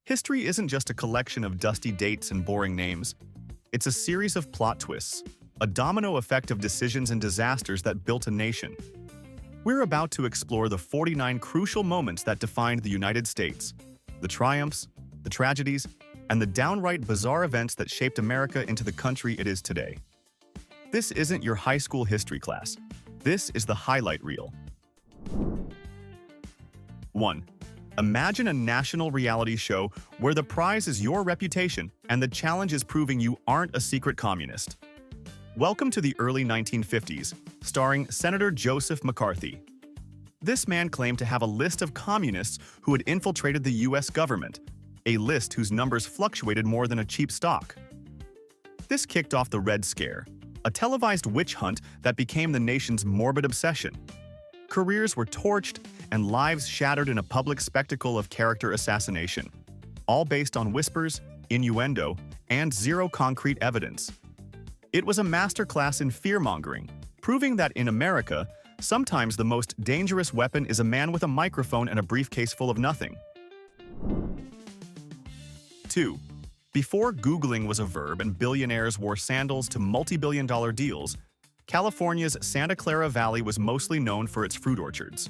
History isn't just a collection of dusty dates and boring names. It's a series of plot twists, a domino effect of decisions and disasters that built a nation. We're about to explore the 49 crucial moments that defined the United States, the triumphs, the tragedies, and the downright bizarre events that shaped America into the country it is today. This isn't your high school history class. This is the highlight reel. 1. Imagine a national reality show where the prize is your reputation and the challenge is proving you aren't a secret communist. Welcome to the early 1950s, starring Senator Joseph McCarthy. This man claimed to have a list of communists who had infiltrated the U.S. government, a list whose numbers fluctuated more than a cheap stock. This kicked off the Red Scare, a televised witch hunt that became the nation's morbid obsession. Careers were torched and lives shattered in a public spectacle of character assassination, all based on whispers, innuendo, and zero concrete evidence. It was a masterclass in fear-mongering, proving that in America, sometimes the most dangerous weapon is a man with a microphone and a briefcase full of nothing. 2. Before Googling was a verb and billionaires wore sandals to multi-billion-dollar deals, California's Santa Clara Valley was mostly known for its fruit orchards.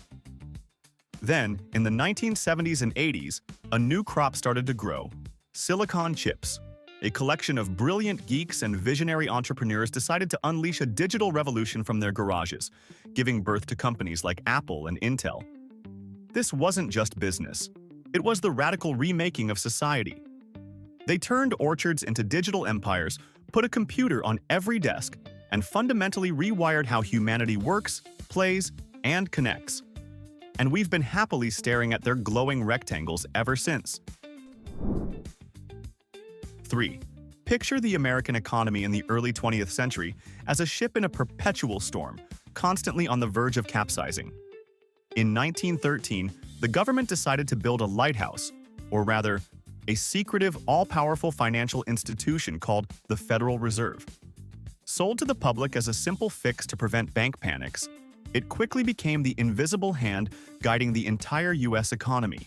Then, in the 1970s and 80s, a new crop started to grow: silicon chips. A collection of brilliant geeks and visionary entrepreneurs decided to unleash a digital revolution from their garages, giving birth to companies like Apple and Intel. This wasn't just business. It was the radical remaking of society. They turned orchards into digital empires, put a computer on every desk, and fundamentally rewired how humanity works, plays, and connects. And we've been happily staring at their glowing rectangles ever since. 3. Picture the American economy in the early 20th century as a ship in a perpetual storm, constantly on the verge of capsizing. In 1913, the government decided to build a lighthouse, or rather, a secretive, all-powerful financial institution called the Federal Reserve. Sold to the public as a simple fix to prevent bank panics, it quickly became the invisible hand guiding the entire U.S. economy.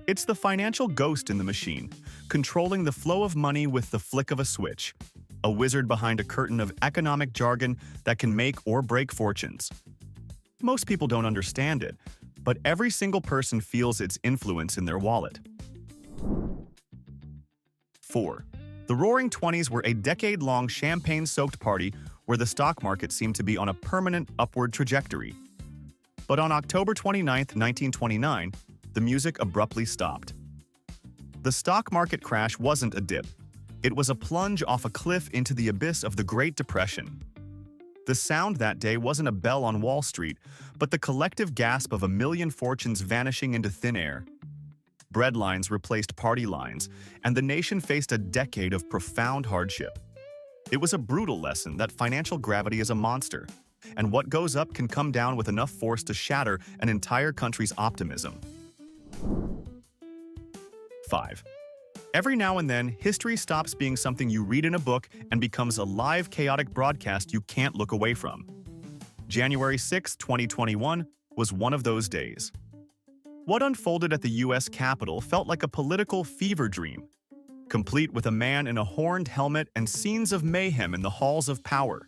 It's the financial ghost in the machine, controlling the flow of money with the flick of a switch, a wizard behind a curtain of economic jargon that can make or break fortunes. Most people don't understand it, but every single person feels its influence in their wallet. 4. The Roaring '20s were a decade-long champagne-soaked party where the stock market seemed to be on a permanent upward trajectory. But on October 29, 1929, the music abruptly stopped. The stock market crash wasn't a dip. It was a plunge off a cliff into the abyss of the Great Depression. The sound that day wasn't a bell on Wall Street, but the collective gasp of a million fortunes vanishing into thin air. Bread lines replaced party lines, and the nation faced a decade of profound hardship. It was a brutal lesson that financial gravity is a monster, and what goes up can come down with enough force to shatter an entire country's optimism. 5. Every now and then, history stops being something you read in a book and becomes a live, chaotic broadcast you can't look away from. January 6, 2021 was one of those days. What unfolded at the U.S. Capitol felt like a political fever dream, complete with a man in a horned helmet and scenes of mayhem in the halls of power.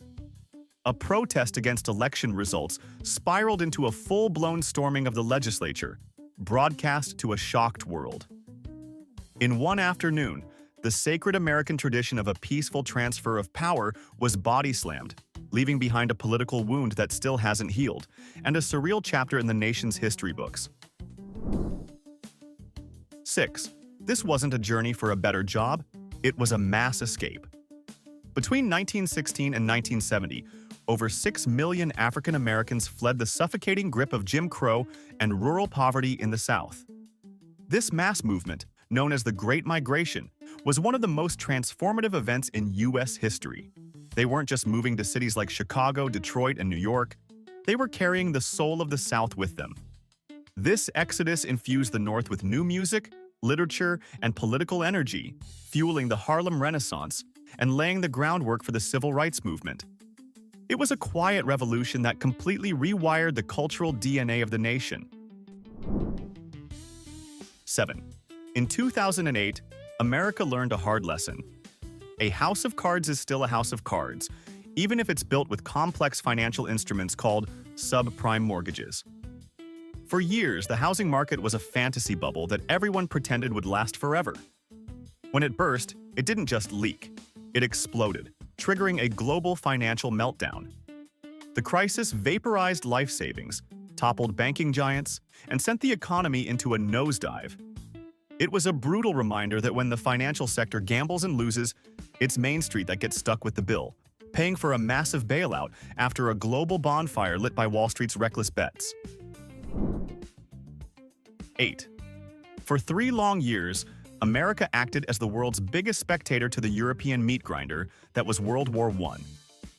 A protest against election results spiraled into a full-blown storming of the legislature, broadcast to a shocked world. In one afternoon, the sacred American tradition of a peaceful transfer of power was body-slammed, leaving behind a political wound that still hasn't healed, and a surreal chapter in the nation's history books. 6. This wasn't a journey for a better job, it was a mass escape. Between 1916 and 1970, over 6 million African Americans fled the suffocating grip of Jim Crow and rural poverty in the South. This mass movement, known as the Great Migration, was one of the most transformative events in U.S. history. They weren't just moving to cities like Chicago, Detroit, and New York. They were carrying the soul of the South with them. This exodus infused the North with new music, literature, and political energy, fueling the Harlem Renaissance and laying the groundwork for the Civil Rights Movement. It was a quiet revolution that completely rewired the cultural DNA of the nation. 7. In 2008, America learned a hard lesson. A house of cards is still a house of cards, even if it's built with complex financial instruments called subprime mortgages. For years, the housing market was a fantasy bubble that everyone pretended would last forever. When it burst, it didn't just leak. It exploded, triggering a global financial meltdown. The crisis vaporized life savings, toppled banking giants, and sent the economy into a nosedive. It was a brutal reminder that when the financial sector gambles and loses, it's Main Street that gets stuck with the bill, paying for a massive bailout after a global bonfire lit by Wall Street's reckless bets. 8. For 3 long years, America acted as the world's biggest spectator to the European meat grinder that was World War I.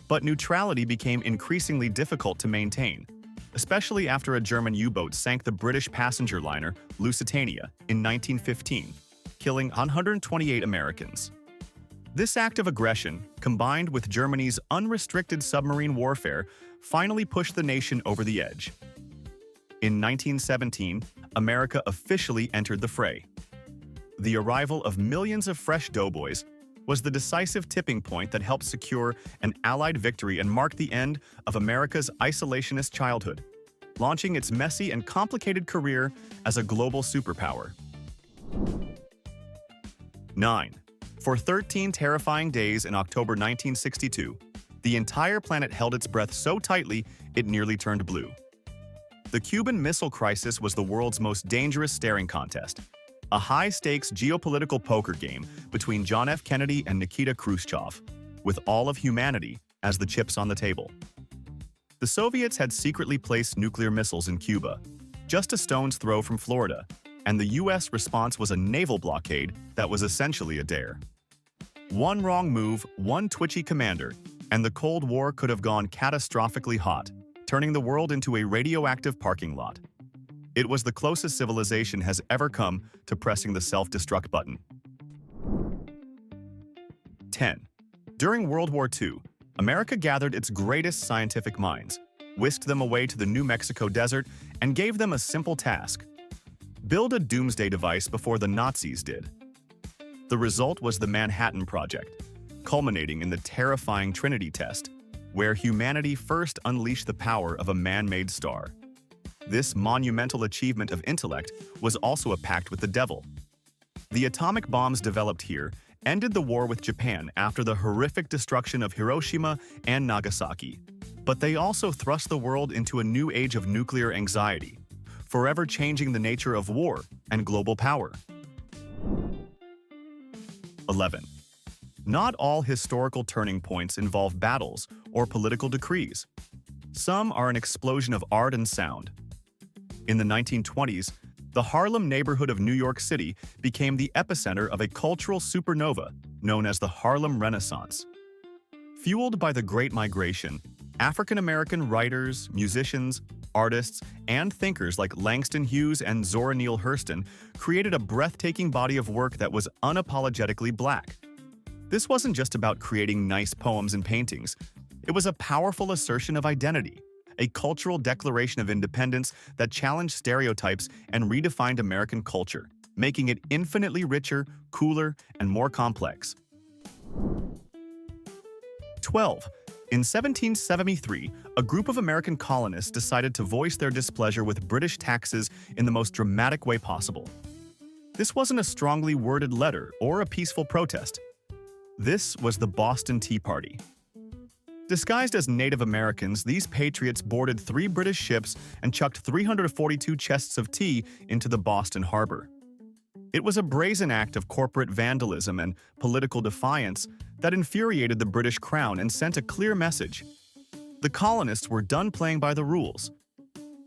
But neutrality became increasingly difficult to maintain, especially after a German U-boat sank the British passenger liner Lusitania in 1915, killing 128 Americans. This act of aggression, combined with Germany's unrestricted submarine warfare, finally pushed the nation over the edge. In 1917, America officially entered the fray. The arrival of millions of fresh doughboys was the decisive tipping point that helped secure an Allied victory and mark the end of America's isolationist childhood, launching its messy and complicated career as a global superpower. 9. For 13 terrifying days in October 1962, the entire planet held its breath so tightly it nearly turned blue. The Cuban Missile Crisis was the world's most dangerous staring contest, a high-stakes geopolitical poker game between John F. Kennedy and Nikita Khrushchev, with all of humanity as the chips on the table. The Soviets had secretly placed nuclear missiles in Cuba, just a stone's throw from Florida, and the U.S. response was a naval blockade that was essentially a dare. One wrong move, one twitchy commander, and the Cold War could have gone catastrophically hot, turning the world into a radioactive parking lot. It was the closest civilization has ever come to pressing the self-destruct button. 10. During World War II, America gathered its greatest scientific minds, whisked them away to the New Mexico desert, and gave them a simple task: build a doomsday device before the Nazis did. The result was the Manhattan Project, culminating in the terrifying Trinity test, where humanity first unleashed the power of a man-made star. This monumental achievement of intellect was also a pact with the devil. The atomic bombs developed here ended the war with Japan after the horrific destruction of Hiroshima and Nagasaki. But they also thrust the world into a new age of nuclear anxiety, forever changing the nature of war and global power. 11. Not all historical turning points involve battles or political decrees. Some are an explosion of art and sound. In the 1920s, the Harlem neighborhood of New York City became the epicenter of a cultural supernova known as the Harlem Renaissance. Fueled by the Great Migration, African-American writers, musicians, artists, and thinkers like Langston Hughes and Zora Neale Hurston created a breathtaking body of work that was unapologetically Black. This wasn't just about creating nice poems and paintings. It was a powerful assertion of identity, a cultural declaration of independence that challenged stereotypes and redefined American culture, making it infinitely richer, cooler, and more complex. 12. In 1773, a group of American colonists decided to voice their displeasure with British taxes in the most dramatic way possible. This wasn't a strongly worded letter or a peaceful protest. This was the Boston Tea Party. Disguised as Native Americans, these patriots boarded 3 British ships and chucked 342 chests of tea into the Boston harbor. It was a brazen act of corporate vandalism and political defiance that infuriated the British Crown and sent a clear message. The colonists were done playing by the rules.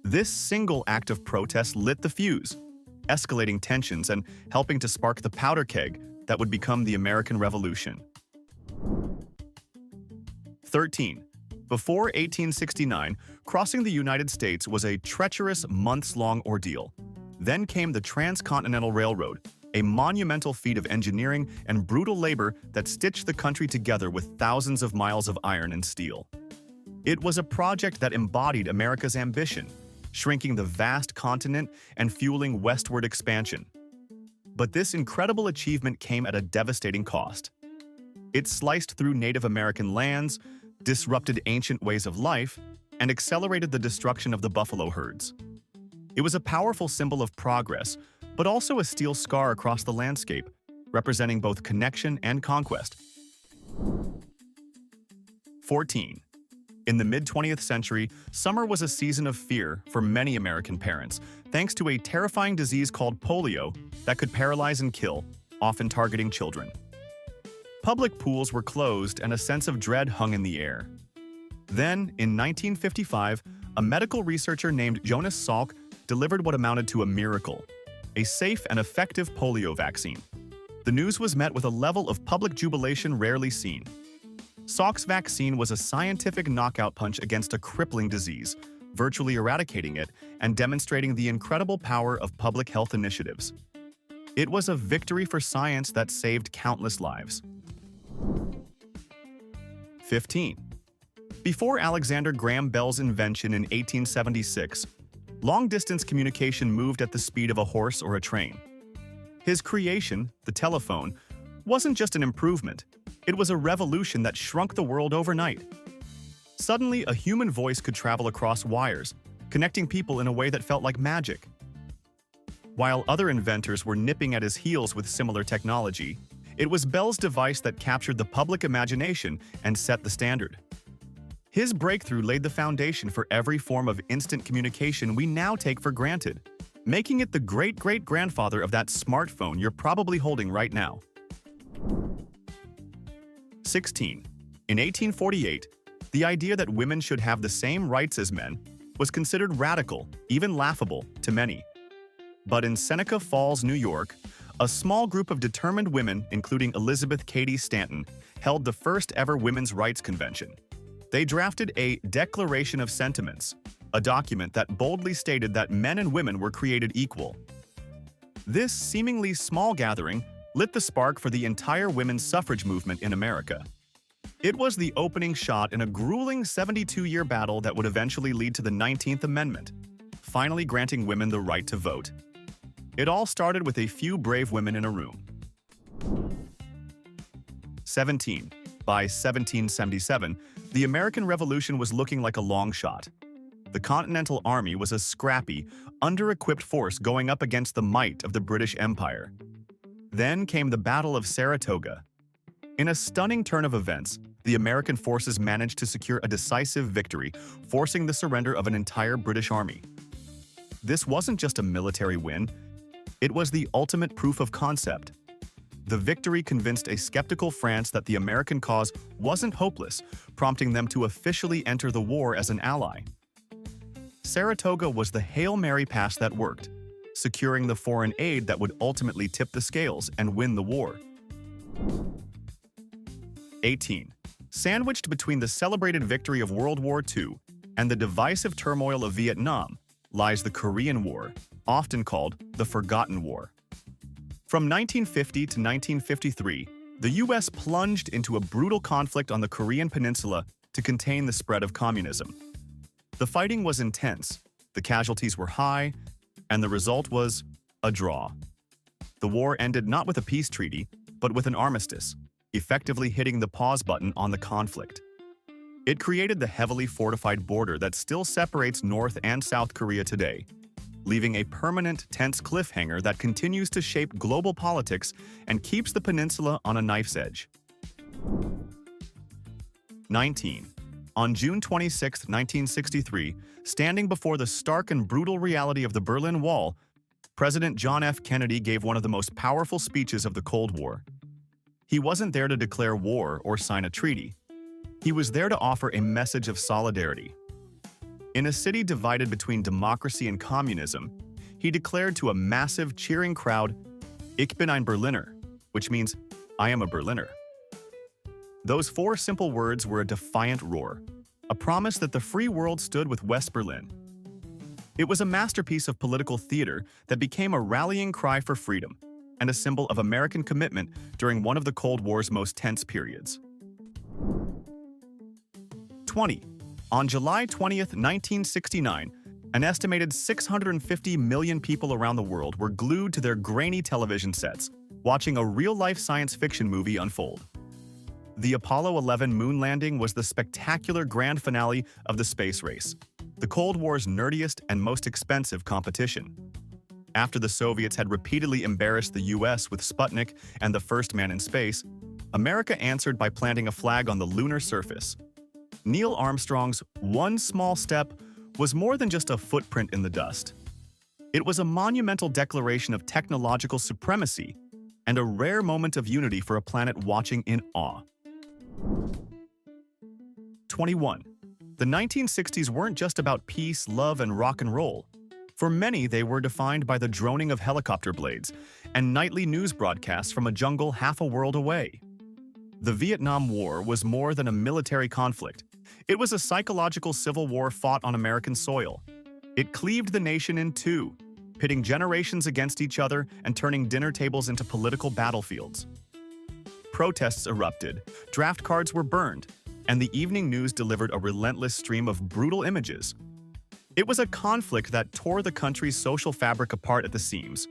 This single act of protest lit the fuse, escalating tensions and helping to spark the powder keg that would become the American Revolution. 13. Before 1869, crossing the United States was a treacherous months-long ordeal. Then came the Transcontinental Railroad, a monumental feat of engineering and brutal labor that stitched the country together with thousands of miles of iron and steel. It was a project that embodied America's ambition, shrinking the vast continent and fueling westward expansion. But this incredible achievement came at a devastating cost. It sliced through Native American lands, disrupted ancient ways of life, and accelerated the destruction of the buffalo herds. It was a powerful symbol of progress, but also a steel scar across the landscape, representing both connection and conquest. 14. In the mid-20th century, summer was a season of fear for many American parents, thanks to a terrifying disease called polio that could paralyze and kill, often targeting children. Public pools were closed and a sense of dread hung in the air. Then, in 1955, a medical researcher named Jonas Salk delivered what amounted to a miracle: a safe and effective polio vaccine. The news was met with a level of public jubilation rarely seen. Salk's vaccine was a scientific knockout punch against a crippling disease, virtually eradicating it and demonstrating the incredible power of public health initiatives. It was a victory for science that saved countless lives. 15. Before Alexander Graham Bell's invention in 1876, long-distance communication moved at the speed of a horse or a train. His creation, the telephone, wasn't just an improvement, it was a revolution that shrunk the world overnight. Suddenly, a human voice could travel across wires, connecting people in a way that felt like magic. While other inventors were nipping at his heels with similar technology, it was Bell's device that captured the public imagination and set the standard. His breakthrough laid the foundation for every form of instant communication we now take for granted, making it the great-great-grandfather of that smartphone you're probably holding right now. 16. In 1848, the idea that women should have the same rights as men was considered radical, even laughable, to many. But in Seneca Falls, New York, a small group of determined women, including Elizabeth Cady Stanton, held the first ever women's rights convention. They drafted a Declaration of Sentiments, a document that boldly stated that men and women were created equal. This seemingly small gathering lit the spark for the entire women's suffrage movement in America. It was the opening shot in a grueling 72-year battle that would eventually lead to the 19th Amendment, finally granting women the right to vote. It all started with a few brave women in a room. 17. By 1777, the American Revolution was looking like a long shot. The Continental Army was a scrappy, under-equipped force going up against the might of the British Empire. Then came the Battle of Saratoga. In a stunning turn of events, the American forces managed to secure a decisive victory, forcing the surrender of an entire British army. This wasn't just a military win, it was the ultimate proof of concept. The victory convinced a skeptical France that the American cause wasn't hopeless, prompting them to officially enter the war as an ally. Saratoga was the Hail Mary pass that worked, securing the foreign aid that would ultimately tip the scales and win the war. 18. Sandwiched between the celebrated victory of World War II and the divisive turmoil of Vietnam lies the Korean War, often called the Forgotten War. From 1950 to 1953, the U.S. plunged into a brutal conflict on the Korean peninsula to contain the spread of communism. The fighting was intense, the casualties were high, and the result was a draw. The war ended not with a peace treaty, but with an armistice, effectively hitting the pause button on the conflict. It created the heavily fortified border that still separates North and South Korea today, leaving a permanent, tense cliffhanger that continues to shape global politics and keeps the peninsula on a knife's edge. 19. On June 26, 1963, standing before the stark and brutal reality of the Berlin Wall, President John F. Kennedy gave one of the most powerful speeches of the Cold War. He wasn't there to declare war or sign a treaty. He was there to offer a message of solidarity. In a city divided between democracy and communism, he declared to a massive, cheering crowd, "Ich bin ein Berliner," which means, "I am a Berliner." Those four simple words were a defiant roar, a promise that the free world stood with West Berlin. It was a masterpiece of political theater that became a rallying cry for freedom and a symbol of American commitment during one of the Cold War's most tense periods. 20. On July 20, 1969, An estimated 650 million people around the world were glued to their grainy television sets, watching a real-life science fiction movie unfold. The Apollo 11 moon landing was the spectacular grand finale of the space race, the Cold War's nerdiest and most expensive competition. After the Soviets had repeatedly embarrassed the US with Sputnik and the first man in space, America answered by planting a flag on the lunar surface. Neil Armstrong's one small step was more than just a footprint in the dust. It was a monumental declaration of technological supremacy and a rare moment of unity for a planet watching in awe. 21. The 1960s weren't just about peace, love, and rock and roll. For many, they were defined by the droning of helicopter blades and nightly news broadcasts from a jungle half a world away. The Vietnam War was more than a military conflict. It was a psychological civil war fought on American soil. It cleaved the nation in two, pitting generations against each other and turning dinner tables into political battlefields. Protests erupted, draft cards were burned, and the evening news delivered a relentless stream of brutal images. It was a conflict that tore the country's social fabric apart at the seams,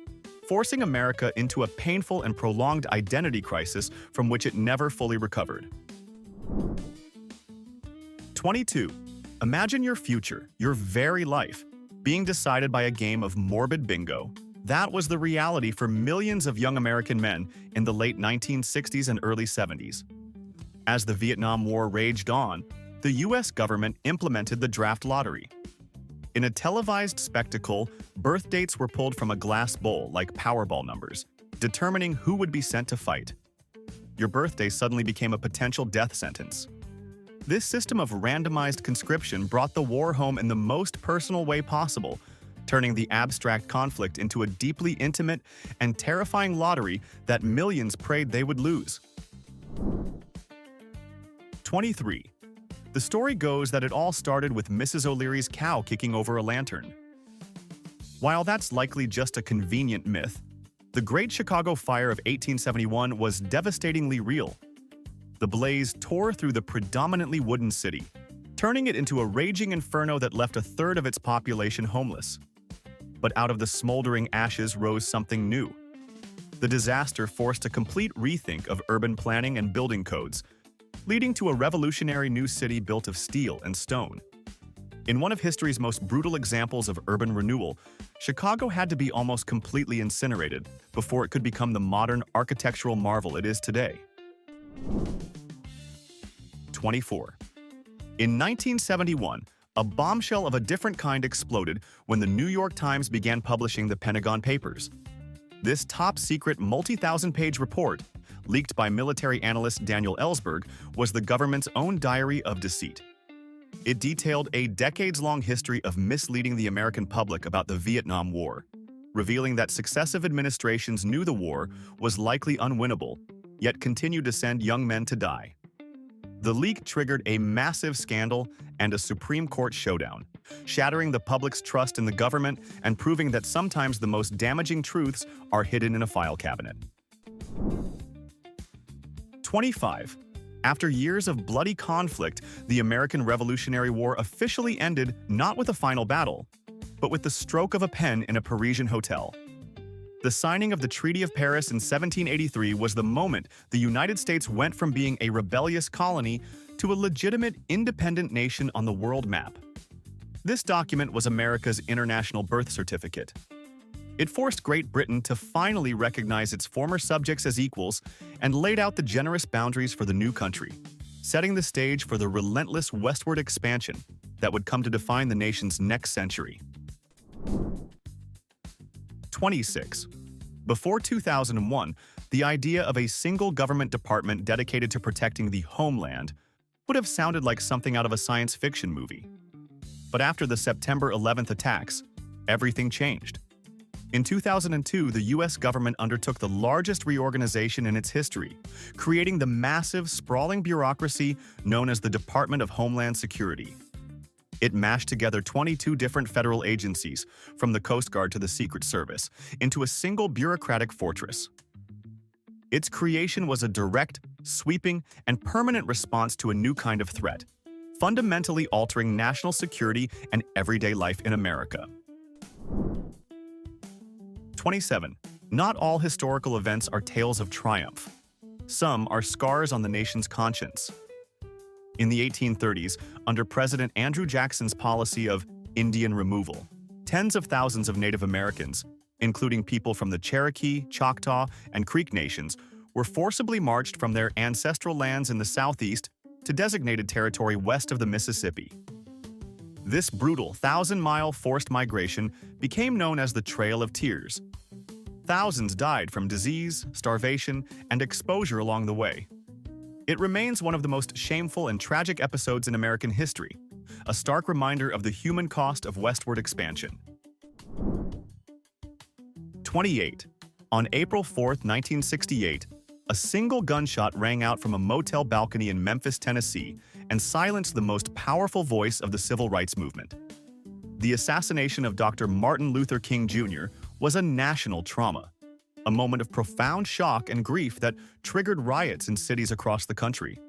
forcing America into a painful and prolonged identity crisis from which it never fully recovered. 22. Imagine your future, your very life, being decided by a game of morbid bingo. That was the reality for millions of young American men in the late 1960s and early 70s. As the Vietnam War raged on, the US government implemented the draft lottery. In a televised spectacle, birth dates were pulled from a glass bowl like Powerball numbers, determining who would be sent to fight. Your birthday suddenly became a potential death sentence. This system of randomized conscription brought the war home in the most personal way possible, turning the abstract conflict into a deeply intimate and terrifying lottery that millions prayed they would lose. 23. The story goes that it all started with Mrs. O'Leary's cow kicking over a lantern. While that's likely just a convenient myth, the Great Chicago Fire of 1871 was devastatingly real. The blaze tore through the predominantly wooden city, turning it into a raging inferno that left a third of its population homeless. But out of the smoldering ashes rose something new. The disaster forced a complete rethink of urban planning and building codes, leading to a revolutionary new city built of steel and stone. In one of history's most brutal examples of urban renewal, Chicago had to be almost completely incinerated before it could become the modern architectural marvel it is today. 24. In 1971, a bombshell of a different kind exploded when the New York Times began publishing the Pentagon Papers. This top-secret multi-thousand-page report, leaked by military analyst Daniel Ellsberg, was the government's own diary of deceit. It detailed a decades-long history of misleading the American public about the Vietnam War, revealing that successive administrations knew the war was likely unwinnable, yet continued to send young men to die. The leak triggered a massive scandal and a Supreme Court showdown, shattering the public's trust in the government and proving that sometimes the most damaging truths are hidden in a file cabinet. 25. After years of bloody conflict, the American Revolutionary War officially ended not with a final battle, but with the stroke of a pen in a Parisian hotel. The signing of the Treaty of Paris in 1783 was the moment the United States went from being a rebellious colony to a legitimate, independent nation on the world map. This document was America's international birth certificate. It forced Great Britain to finally recognize its former subjects as equals and laid out the generous boundaries for the new country, setting the stage for the relentless westward expansion that would come to define the nation's next century. 26. Before 2001, the idea of a single government department dedicated to protecting the homeland would have sounded like something out of a science fiction movie. But after the September 11th attacks, everything changed. In 2002, the U.S. government undertook the largest reorganization in its history, creating the massive, sprawling bureaucracy known as the Department of Homeland Security. It mashed together 22 different federal agencies, from the Coast Guard to the Secret Service, into a single bureaucratic fortress. Its creation was a direct, sweeping, and permanent response to a new kind of threat: fundamentally altering national security and everyday life in America. 27. Not all historical events are tales of triumph. Some are scars on the nation's conscience. In the 1830s, under President Andrew Jackson's policy of Indian removal, tens of thousands of Native Americans, including people from the Cherokee, Choctaw, and Creek nations, were forcibly marched from their ancestral lands in the Southeast to designated territory west of the Mississippi. This brutal 1,000-mile forced migration became known as the Trail of Tears. Thousands died from disease, starvation, and exposure along the way. It remains one of the most shameful and tragic episodes in American history, a stark reminder of the human cost of westward expansion. 28. On April 4, 1968, a single gunshot rang out from a motel balcony in Memphis, Tennessee, and silenced the most powerful voice of the civil rights movement. The assassination of Dr. Martin Luther King Jr. was a national trauma, a moment of profound shock and grief that triggered riots in cities across the country.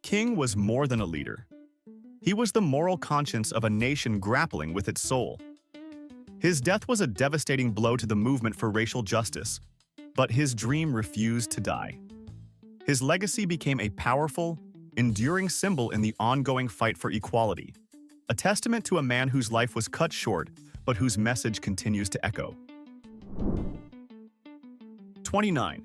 King was more than a leader. He was the moral conscience of a nation grappling with its soul. His death was a devastating blow to the movement for racial justice, but his dream refused to die. His legacy became a powerful, enduring symbol in the ongoing fight for equality, a testament to a man whose life was cut short, but whose message continues to echo. 29.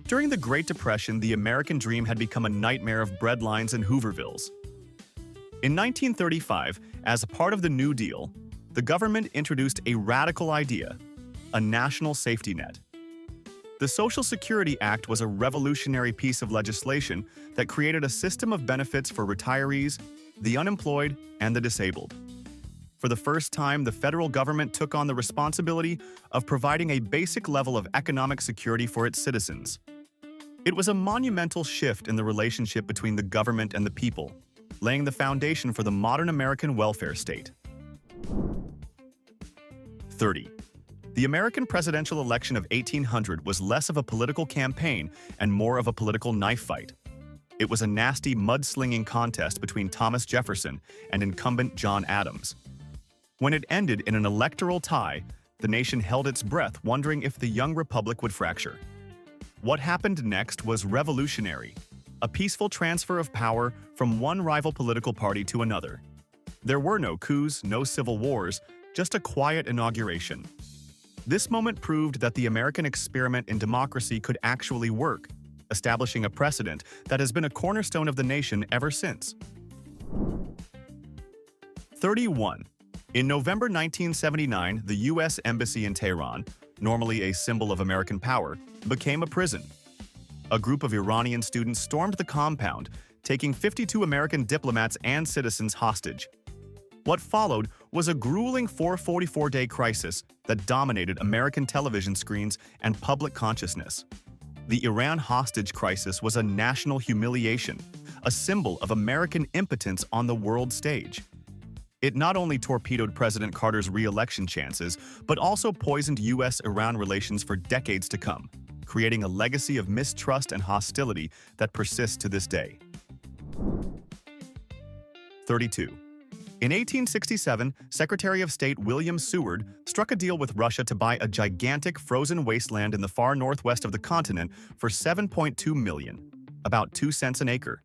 During the Great Depression, the American dream had become a nightmare of breadlines and Hoovervilles. In 1935, as a part of the New Deal, the government introduced a radical idea: a national safety net. The Social Security Act was a revolutionary piece of legislation that created a system of benefits for retirees, the unemployed, and the disabled. For the first time, the federal government took on the responsibility of providing a basic level of economic security for its citizens. It was a monumental shift in the relationship between the government and the people, laying the foundation for the modern American welfare state. 30. The American presidential election of 1800 was less of a political campaign and more of a political knife fight. It was a nasty mudslinging contest between Thomas Jefferson and incumbent John Adams. When it ended in an electoral tie, the nation held its breath, wondering if the young republic would fracture. What happened next was revolutionary, a peaceful transfer of power from one rival political party to another. There were no coups, no civil wars, just a quiet inauguration. This moment proved that the American experiment in democracy could actually work, establishing a precedent that has been a cornerstone of the nation ever since. 31. In November 1979, the U.S. Embassy in Tehran, normally a symbol of American power, became a prison. A group of Iranian students stormed the compound, taking 52 American diplomats and citizens hostage. What followed was a grueling 444-day crisis that dominated American television screens and public consciousness. The Iran hostage crisis was a national humiliation, a symbol of American impotence on the world stage. It not only torpedoed President Carter's re-election chances, but also poisoned U.S.-Iran relations for decades to come, creating a legacy of mistrust and hostility that persists to this day. 32. In 1867, Secretary of State William Seward struck a deal with Russia to buy a gigantic frozen wasteland in the far northwest of the continent for $7.2 million, about 2 cents an acre.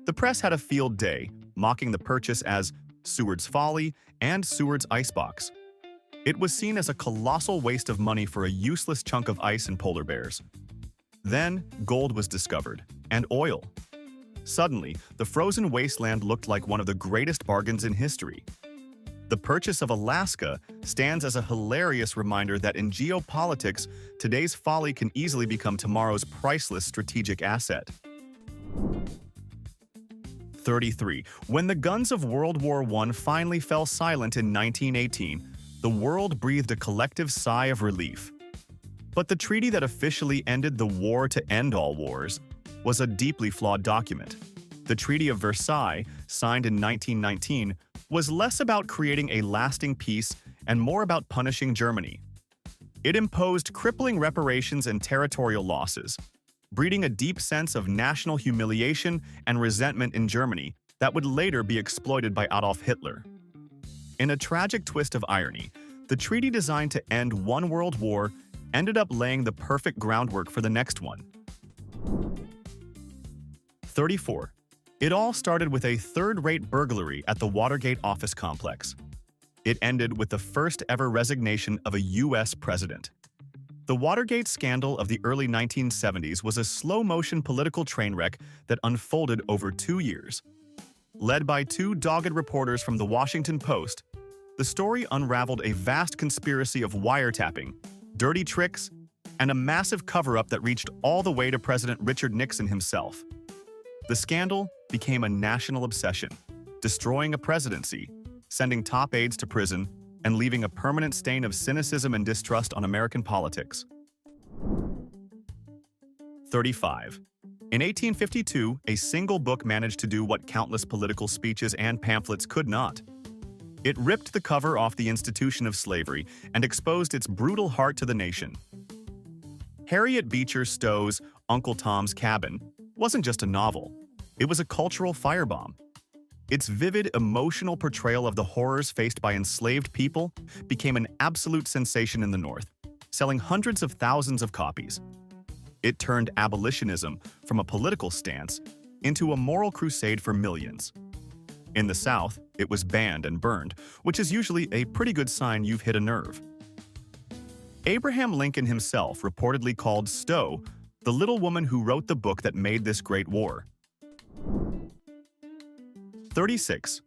The press had a field day, mocking the purchase as Seward's Folly and Seward's Icebox. It was seen as a colossal waste of money for a useless chunk of ice and polar bears. Then, gold was discovered, and oil. Suddenly, the frozen wasteland looked like one of the greatest bargains in history. The purchase of Alaska stands as a hilarious reminder that in geopolitics, today's folly can easily become tomorrow's priceless strategic asset. 33. When the guns of World War I finally fell silent in 1918, the world breathed a collective sigh of relief. But the treaty that officially ended the war to end all wars was a deeply flawed document. The Treaty of Versailles, signed in 1919, was less about creating a lasting peace and more about punishing Germany. It imposed crippling reparations and territorial losses, breeding a deep sense of national humiliation and resentment in Germany, that would later be exploited by Adolf Hitler. In a tragic twist of irony, the treaty designed to end one world war ended up laying the perfect groundwork for the next one. 34. It all started with a third-rate burglary at the Watergate office complex. It ended with the first-ever resignation of a U.S. president. The Watergate scandal of the early 1970s was a slow-motion political train wreck that unfolded over 2 years. Led by two dogged reporters from The Washington Post, the story unraveled a vast conspiracy of wiretapping, dirty tricks, and a massive cover-up that reached all the way to President Richard Nixon himself. The scandal became a national obsession, destroying a presidency, sending top aides to prison, and leaving a permanent stain of cynicism and distrust on American politics. 35. In 1852, a single book managed to do what countless political speeches and pamphlets could not. It ripped the cover off the institution of slavery and exposed its brutal heart to the nation. Harriet Beecher Stowe's Uncle Tom's Cabin wasn't just a novel, it was a cultural firebomb. Its vivid, emotional portrayal of the horrors faced by enslaved people became an absolute sensation in the North, selling hundreds of thousands of copies. It turned abolitionism from a political stance into a moral crusade for millions. In the South, it was banned and burned, which is usually a pretty good sign you've hit a nerve. Abraham Lincoln himself reportedly called Stowe the little woman who wrote the book that made this great war. 36.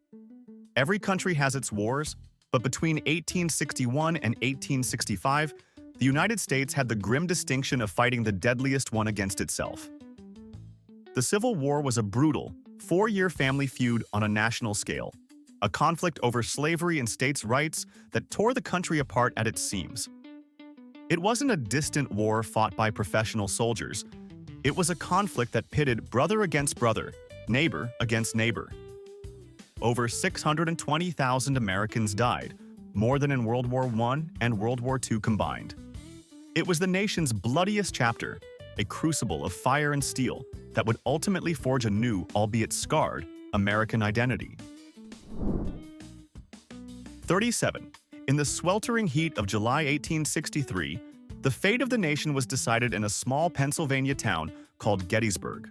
Every country has its wars, but between 1861 and 1865, the United States had the grim distinction of fighting the deadliest one against itself. The Civil War was a brutal, 4-year family feud on a national scale, a conflict over slavery and states' rights that tore the country apart at its seams. It wasn't a distant war fought by professional soldiers. It was a conflict that pitted brother against brother, neighbor against neighbor. Over 620,000 Americans died, more than in World War I and World War II combined. It was the nation's bloodiest chapter, a crucible of fire and steel that would ultimately forge a new, albeit scarred, American identity. 37. In the sweltering heat of July 1863, the fate of the nation was decided in a small Pennsylvania town called Gettysburg.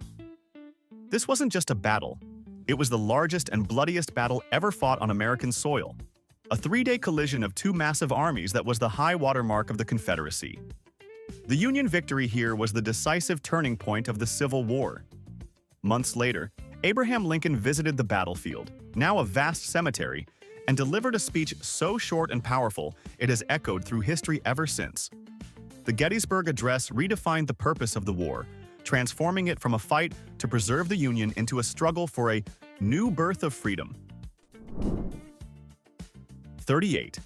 This wasn't just a battle. It was the largest and bloodiest battle ever fought on American soil, a 3-day collision of two massive armies that was the high watermark of the Confederacy. The Union victory here was the decisive turning point of the Civil War. Months later, Abraham Lincoln visited the battlefield, now a vast cemetery, and delivered a speech so short and powerful it has echoed through history ever since. The Gettysburg Address redefined the purpose of the war, transforming it from a fight to preserve the Union into a struggle for a new birth of freedom. 38.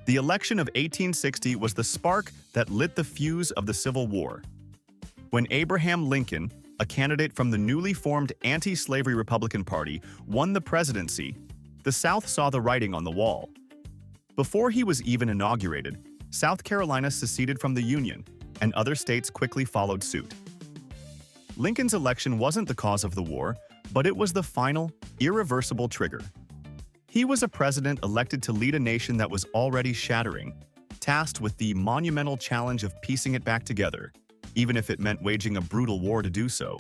The election of 1860 was the spark that lit the fuse of the Civil War. When Abraham Lincoln, a candidate from the newly formed anti-slavery Republican Party, won the presidency, the South saw the writing on the wall. Before he was even inaugurated, South Carolina seceded from the Union, and other states quickly followed suit. Lincoln's election wasn't the cause of the war, but it was the final, irreversible trigger. He was a president elected to lead a nation that was already shattering, tasked with the monumental challenge of piecing it back together, even if it meant waging a brutal war to do so.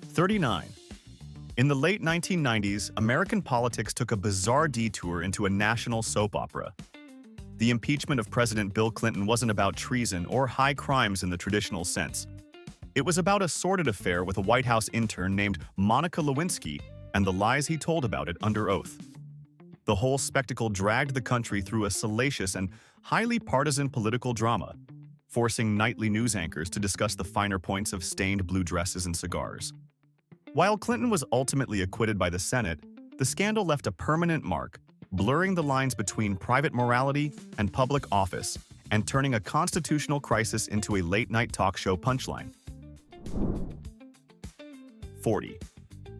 39. In the late 1990s, American politics took a bizarre detour into a national soap opera. The impeachment of President Bill Clinton wasn't about treason or high crimes in the traditional sense. It was about a sordid affair with a White House intern named Monica Lewinsky and the lies he told about it under oath. The whole spectacle dragged the country through a salacious and highly partisan political drama, forcing nightly news anchors to discuss the finer points of stained blue dresses and cigars. While Clinton was ultimately acquitted by the Senate, the scandal left a permanent mark, blurring the lines between private morality and public office and turning a constitutional crisis into a late-night talk show punchline. 40.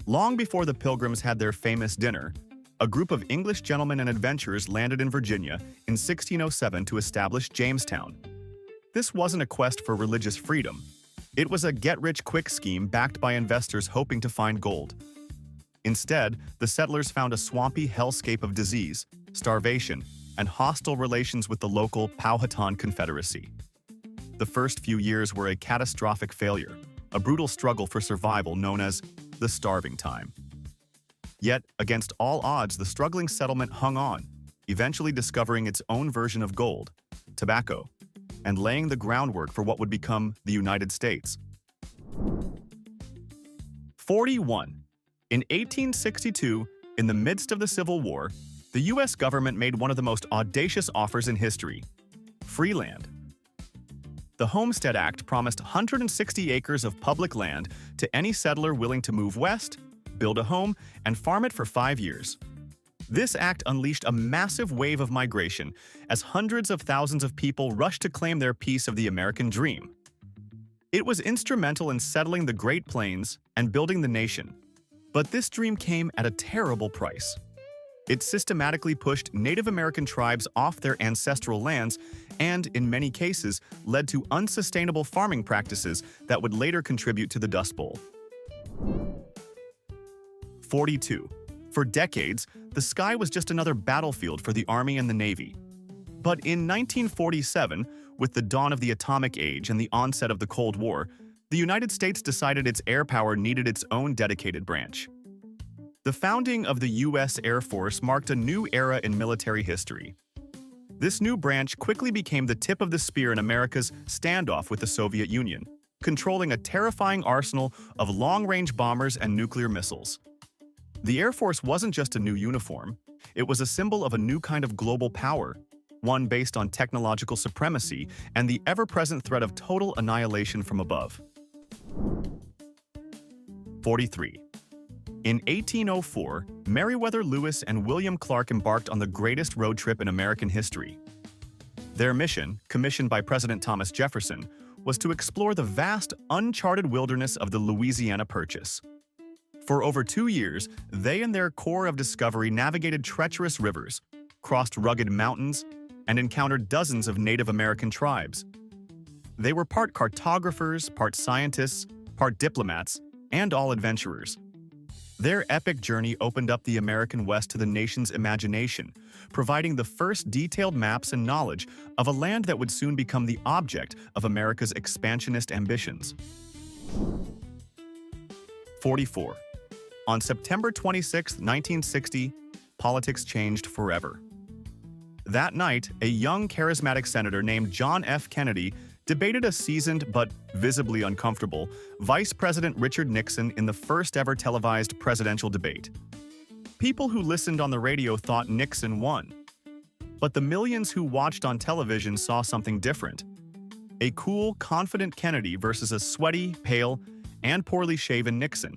Long before the Pilgrims had their famous dinner, a group of English gentlemen and adventurers landed in Virginia in 1607 to establish Jamestown. This wasn't a quest for religious freedom. It was a get-rich-quick scheme backed by investors hoping to find gold. Instead, the settlers found a swampy hellscape of disease, starvation, and hostile relations with the local Powhatan Confederacy. The first few years were a catastrophic failure, a brutal struggle for survival known as the starving time. Yet, against all odds, the struggling settlement hung on, eventually discovering its own version of gold, tobacco, and laying the groundwork for what would become the United States. 41. In 1862, in the midst of the Civil War, the U.S. government made one of the most audacious offers in history: free land. The Homestead Act promised 160 acres of public land to any settler willing to move west, build a home, and farm it for 5 years. This act unleashed a massive wave of migration as hundreds of thousands of people rushed to claim their piece of the American dream. It was instrumental in settling the Great Plains and building the nation. But this dream came at a terrible price. It systematically pushed Native American tribes off their ancestral lands and, in many cases, led to unsustainable farming practices that would later contribute to the Dust Bowl. 42. For decades, the sky was just another battlefield for the Army and the Navy. But in 1947, with the dawn of the atomic age and the onset of the Cold War, the United States decided its air power needed its own dedicated branch. The founding of the U.S. Air Force marked a new era in military history. This new branch quickly became the tip of the spear in America's standoff with the Soviet Union, controlling a terrifying arsenal of long-range bombers and nuclear missiles. The Air Force wasn't just a new uniform, it was a symbol of a new kind of global power, one based on technological supremacy and the ever-present threat of total annihilation from above. 43. In 1804, Meriwether Lewis and William Clark embarked on the greatest road trip in American history. Their mission, commissioned by President Thomas Jefferson, was to explore the vast, uncharted wilderness of the Louisiana Purchase. For over 2 years, they and their corps of discovery navigated treacherous rivers, crossed rugged mountains, and encountered dozens of Native American tribes. They were part cartographers, part scientists, part diplomats, and all adventurers. Their epic journey opened up the American West to the nation's imagination, providing the first detailed maps and knowledge of a land that would soon become the object of America's expansionist ambitions. 44. On September 26, 1960, politics changed forever. That night, a young, charismatic senator named John F. Kennedy debated a seasoned but visibly uncomfortable Vice President Richard Nixon in the first-ever televised presidential debate. People who listened on the radio thought Nixon won. But the millions who watched on television saw something different. A cool, confident Kennedy versus a sweaty, pale, and poorly shaven Nixon.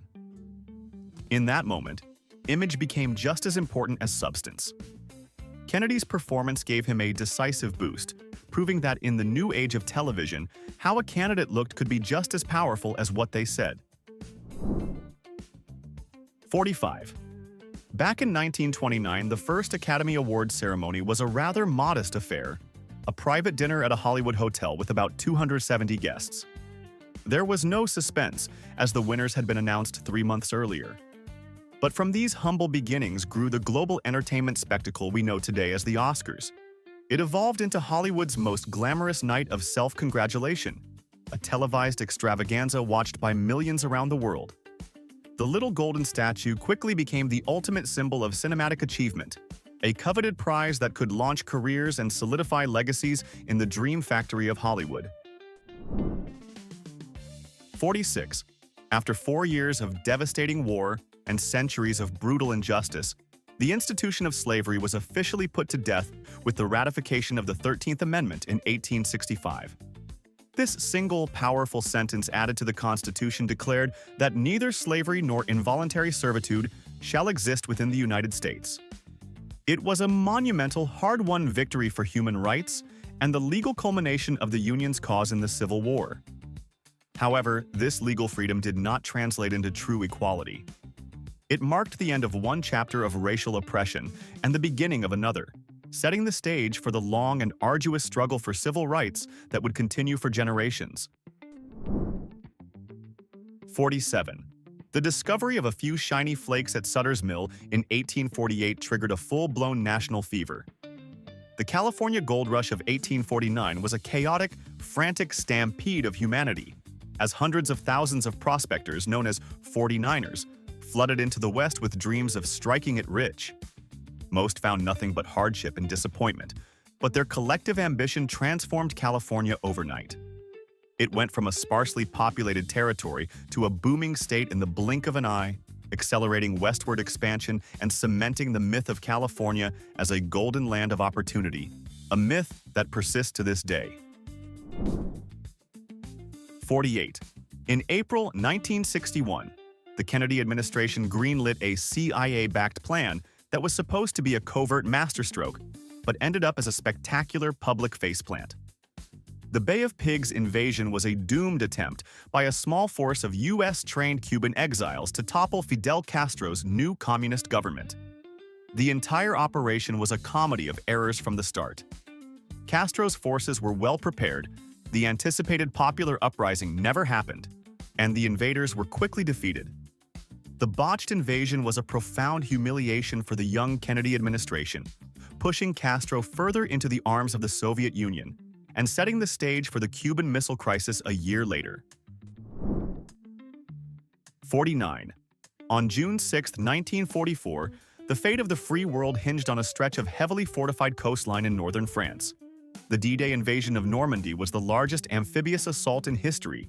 In that moment, image became just as important as substance. Kennedy's performance gave him a decisive boost, proving that in the new age of television, how a candidate looked could be just as powerful as what they said. 45. Back in 1929, the first Academy Awards ceremony was a rather modest affair, a private dinner at a Hollywood hotel with about 270 guests. There was no suspense, as the winners had been announced 3 months earlier. But from these humble beginnings grew the global entertainment spectacle we know today as the Oscars. It evolved into Hollywood's most glamorous night of self-congratulation, a televised extravaganza watched by millions around the world. The little golden statue quickly became the ultimate symbol of cinematic achievement, a coveted prize that could launch careers and solidify legacies in the dream factory of Hollywood. 46. After 4 years of devastating war and centuries of brutal injustice, the institution of slavery was officially put to death with the ratification of the 13th Amendment in 1865. This single, powerful sentence added to the Constitution declared that neither slavery nor involuntary servitude shall exist within the United States. It was a monumental, hard-won victory for human rights and the legal culmination of the Union's cause in the Civil War. However, this legal freedom did not translate into true equality. It marked the end of one chapter of racial oppression and the beginning of another, setting the stage for the long and arduous struggle for civil rights that would continue for generations. 47. The discovery of a few shiny flakes at Sutter's Mill in 1848 triggered a full-blown national fever. The California gold rush of 1849 was a chaotic, frantic stampede of humanity, as hundreds of thousands of prospectors, known as 49ers, flooded into the West with dreams of striking it rich. Most found nothing but hardship and disappointment, but their collective ambition transformed California overnight. It went from a sparsely populated territory to a booming state in the blink of an eye, accelerating westward expansion and cementing the myth of California as a golden land of opportunity, a myth that persists to this day. 48. In April 1961, the Kennedy administration greenlit a CIA-backed plan that was supposed to be a covert masterstroke, but ended up as a spectacular public faceplant. The Bay of Pigs invasion was a doomed attempt by a small force of U.S.-trained Cuban exiles to topple Fidel Castro's new communist government. The entire operation was a comedy of errors from the start. Castro's forces were well prepared, the anticipated popular uprising never happened, and the invaders were quickly defeated. The botched invasion was a profound humiliation for the young Kennedy administration, pushing Castro further into the arms of the Soviet Union and setting the stage for the Cuban Missile Crisis a year later. 49. On June 6, 1944, the fate of the free world hinged on a stretch of heavily fortified coastline in northern France. The D-Day invasion of Normandy was the largest amphibious assault in history,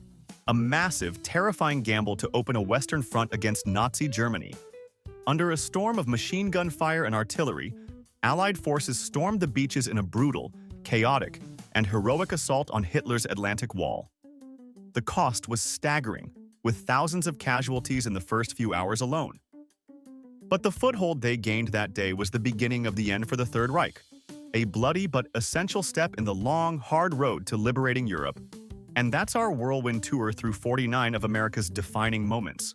a massive, terrifying gamble to open a Western front against Nazi Germany. Under a storm of machine gun fire and artillery, Allied forces stormed the beaches in a brutal, chaotic, and heroic assault on Hitler's Atlantic Wall. The cost was staggering, with thousands of casualties in the first few hours alone. But the foothold they gained that day was the beginning of the end for the Third Reich, a bloody but essential step in the long, hard road to liberating Europe. And that's our whirlwind tour through 49 of America's defining moments.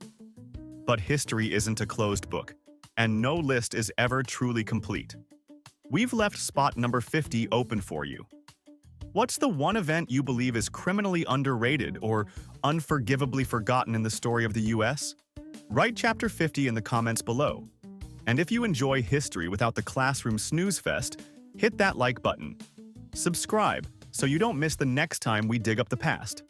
But history isn't a closed book, and no list is ever truly complete. We've left spot number 50 open for you. What's the one event you believe is criminally underrated or unforgivably forgotten in the story of the US? Write Chapter 50 in the comments below. And if you enjoy history without the classroom snooze fest, hit that like button. Subscribe so you don't miss the next time we dig up the past.